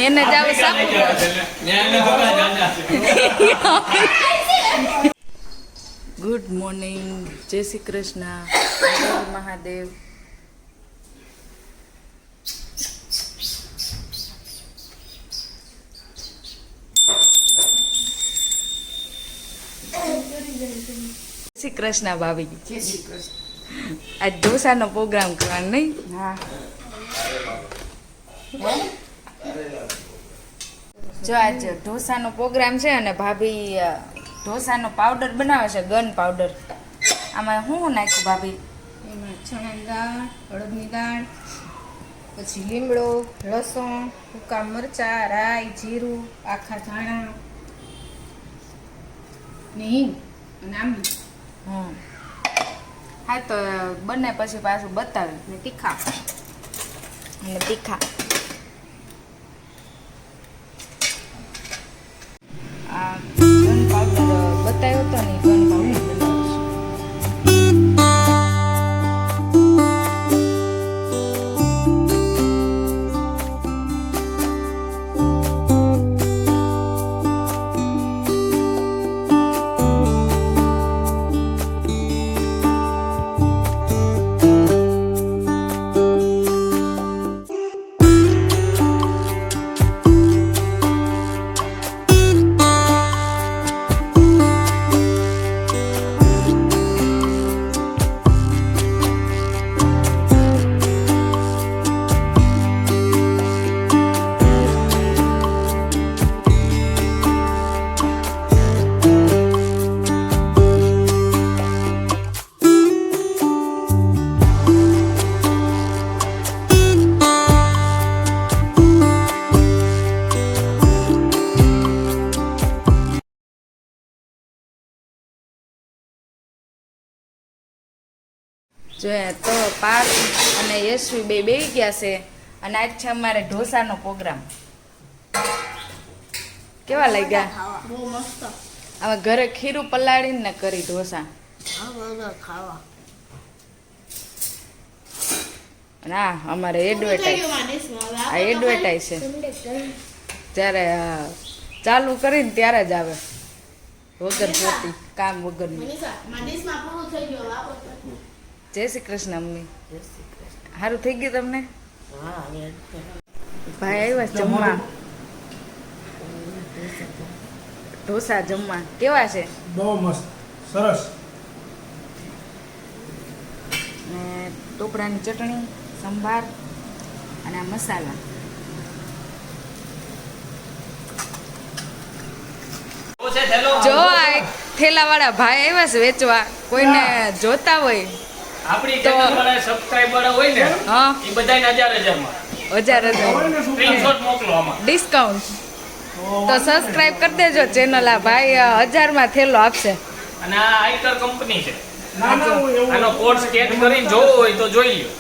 એને જાવ good morning, જય શ્રી કૃષ્ણ, જય મહાદેવ. શ્રી કૃષ્ણ ભાભી. આજ ઢોસાનો પ્રોગ્રામ કરવાનો નહીં? હા. જો આજ ઢોસાનો પ્રોગ્રામ છે અને ભાભી ઢોસાનો પાવડર બનાવે છે, ગન પાવડર. આમાં શું નાખ્યું ભાભી? એમાં ચણાની દાળ, અડદની દાળ, પછી લીમડો, લસણ, સૂકા મરચાં, રાઈ, જીરું, આખા ધાણા ને હિંગ અને આંબલી. હા, તો બને પછી પાછું બતાવે. ને તીખા અને તીખા. આ ગન પાવડર બતાવ્યો હતો ને, ગન પાવડર બનાવીશું. જોઈએ તો પાર્થ અને યશવી બે બેસી ગયા છે અને આજ છે અમારે ઢોસાનો પ્રોગ્રામ. કેવા લાગ્યા? બહુ મસ્ત. હવે ઘરે ખીરું પલાળીને કરી ઢોસા. ખાવા અને આ અમારે એડવર્ટાઈઝ, આ એડવર્ટાઈઝ છે. જ્યારે ચાલુ કરીને ત્યારે જ આવે, વગર જોતી, કામ વગરની. જય શ્રી કૃષ્ણ મમ્મી. સારું થઈ ગયું તમને? ભાઈ આવ્યા જમવા, ઢોસા જમવા. કેવા છે? બહુ મસ્ત, સરસ. ને ટોપરાની ચટણી, સંભાર અને આ મસાલા. જો આ એક થેલાવાળા ભાઈ આવ્યા છે વેચવા. કોઈને જોતા હોય આપણી ચેનલ વાળા સબસ્ક્રાઇબર હોય ને, હા, એ બધાને 1000 માં 1000 સ્ક્રીનશોટ મોકલો આમાં. ડિસ્કાઉન્ટ. તો સબસ્ક્રાઇબ કરી દેજો ચેનલ. આ ભાઈ 1000 માં થેલો આપશે. અને આ આઈટર કંપની છે. આનો કોડ સ્કેન કરીને જોવો હોય તો જોઈ લ્યો.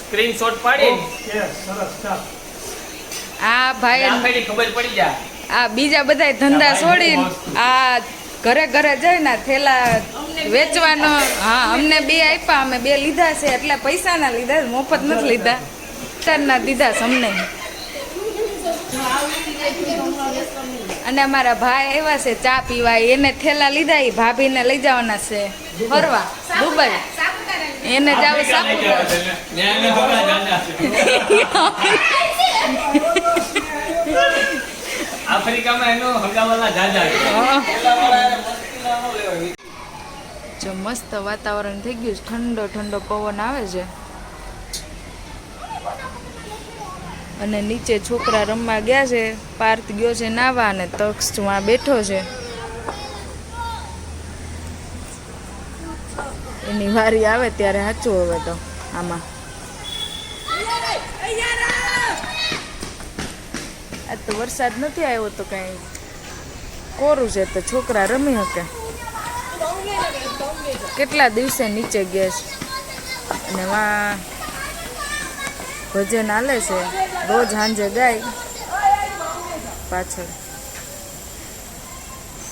સ્ક્રીનશોટ પાડી સરસ, ચાલ. આ ભાઈ આપેલી ખબર પડી જાય. આ બીજા બધા ધંધા છોડીને આ ઘરે ઘરે જઈને થેલા વેચવાનો. હા, અમને બે આપ્યા, અમે બે લીધા છે. એટલે પૈસાના લીધા, મફત નથી લીધા, ના દીધા છે અમને. અને અમારા ભાઈ આવ્યા છે ચા પીવા, એને થેલા લીધા, એ ભાભીને લઈ જવાના છે ફરવા દુબઈ. એને જાવ આફ્રિકામાં એનો હગાવાલા જાજા. જો મસ્ત વાતાવરણ થઈ ગયું છે, ઠંડો ઠંડો પવન આવે છે. અને નીચે છોકરા રમવા ગયા છે. પાર્થ ગયો છે નાવા અને તક્ષમાં બેઠો છે. એની વારી આવે ત્યારે સાચું. હવે તો આમાં આજ તો વરસાદ નથી આવ્યો, તો કઈ કોરું છે તો છોકરા રમી શકે. કેટલા દિવસે નીચે ગયા છે અને વા ભજન હાલે છે. રોજ સાંજે ગાય પાછળ.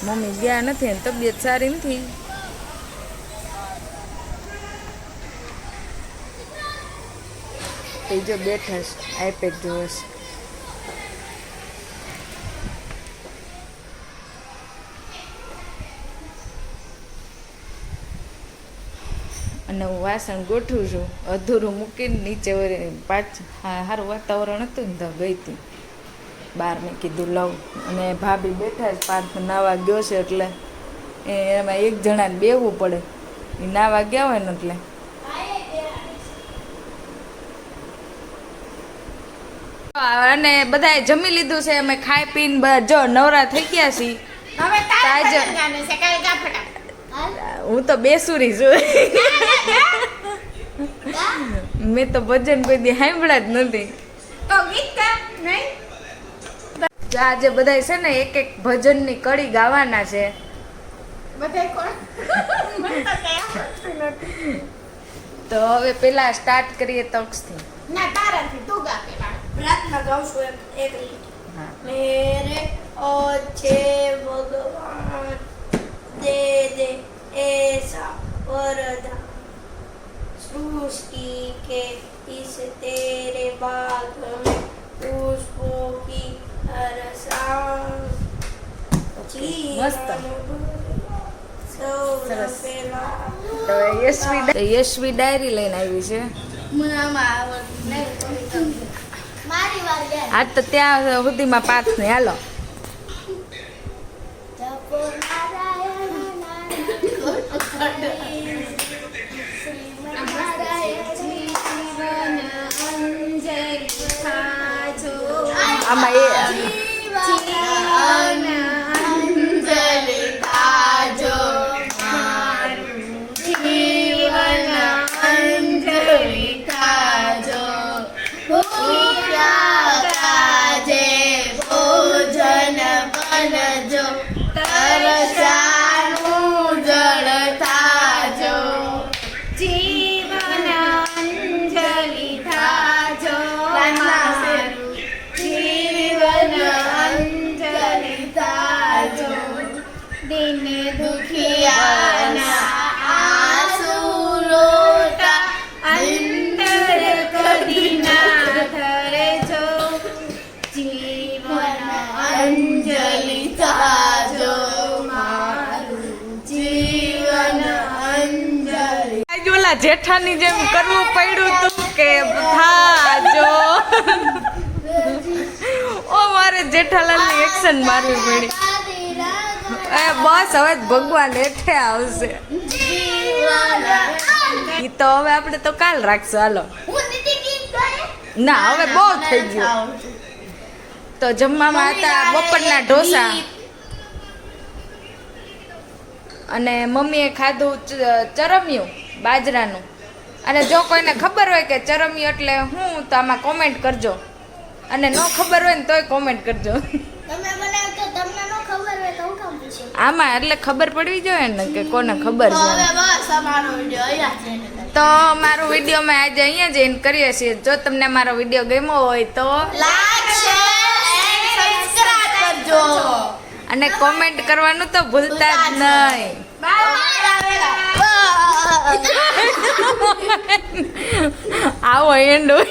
મમ્મી ગયા નથી ને તબિયત સારી નથી. એ જો બેઠા છે, આઈપેડ જોવે છે. અને હું વાસણ ગોઠવું છું અધૂરું મૂકીને નીચે પાછું સારું વાતાવરણ હતું ને તો ગઈ હતી બહાર મેં કીધું લઉં અને ભાભી બેઠા જ પાર્થ નાવા ગયો છે એટલે એમાં એક જણાને બેવું પડે એ નાવા ગયા હોય ને એટલે અને બધાએ જમી લીધું છે અમે ખાઈ પીને જો નવરા થઈ ગયા છીએ હવે તારે તાજ. જાને છે કાઈ જા ફટાફટ હું તો બેસુરી છું મેં તો ભજન કોઈ દી સાંભળ્યા જ નથી તો ગીત ગા નહીં આજે બધા છે ને એક એક ભજનની કડી ગાવાના છે બધાય કોણ મને તો કઈ આવડતું નથી. તો હવે પેલા સ્ટાર્ટ કરીએ તક્ષથી ના તારાથી તું ગા પેલા પ્રાર્થના ગાઉં છું એક લીટી. હા मेरे अच्छे भगवान दे दे ऐसा वरदान सृष्टि के इस तेरे बाग में पुष्पों की हरसान મસ્ત. સૌના સરસ. પેલા તો યશવી ડાયરી લઈને આવી છે મને આમાં આવડતું નહીં. મારી વાર યાર આજ તો ત્યાં સુધીમાં પાંચ ને હાલો જપો નારાયણ નારાયણ આમાં એ જીવન અંજલિ થાજો મારું જીવન અંજલિ થાજો દિન દુખિયાના આંસુ રોતા અંતર કદી ના ધરજો જીવન અંજલિ થાજો મારું જીવન અંજલિ આજ ઓલા જેઠાની જેમ કરવું પડ્યું તું કે થાજો ઓ મારે જેઠાલાલની એક્શન મારવી પડી એ બસ હવે ભગવાન હેઠે આવશે ઈ તો હવે આપણે તો કાલ રાખશું હાલો ના હવે બહુ થઈ ગયું તો જમવામાં હતા બપોરના ઢોસા અને મમ્મીએ ખાધું ચરમિયું બાજરાનું અને જો કોઈને ખબર હોય કે ચરમિયું એટલે હું તો આમાં કોમેન્ટ કરજો અને ન ખબર હોય ને તોય કોમેન્ટ કરજો તમે બનાવ તો તમને ન ખબર હોય તો હું કામ પૂછું આમાં એટલે ખબર પડવી જોઈએ ને કે કોને ખબર તો છે હવે બસ અમારો વિડિયો અહીંયા છે તો મારો વિડીયો મેં આજે અહીંયા જ એન્ડ કરીએ છીએ જો તમને મારો વિડીયો ગમ્યો હોય તો લાઈક શેર એન્ડ સબસ્ક્રાઇબ કરજો અને કોમેન્ટ કરવાનું તો ભૂલતા જ નહીં આવો એન્ડ હોય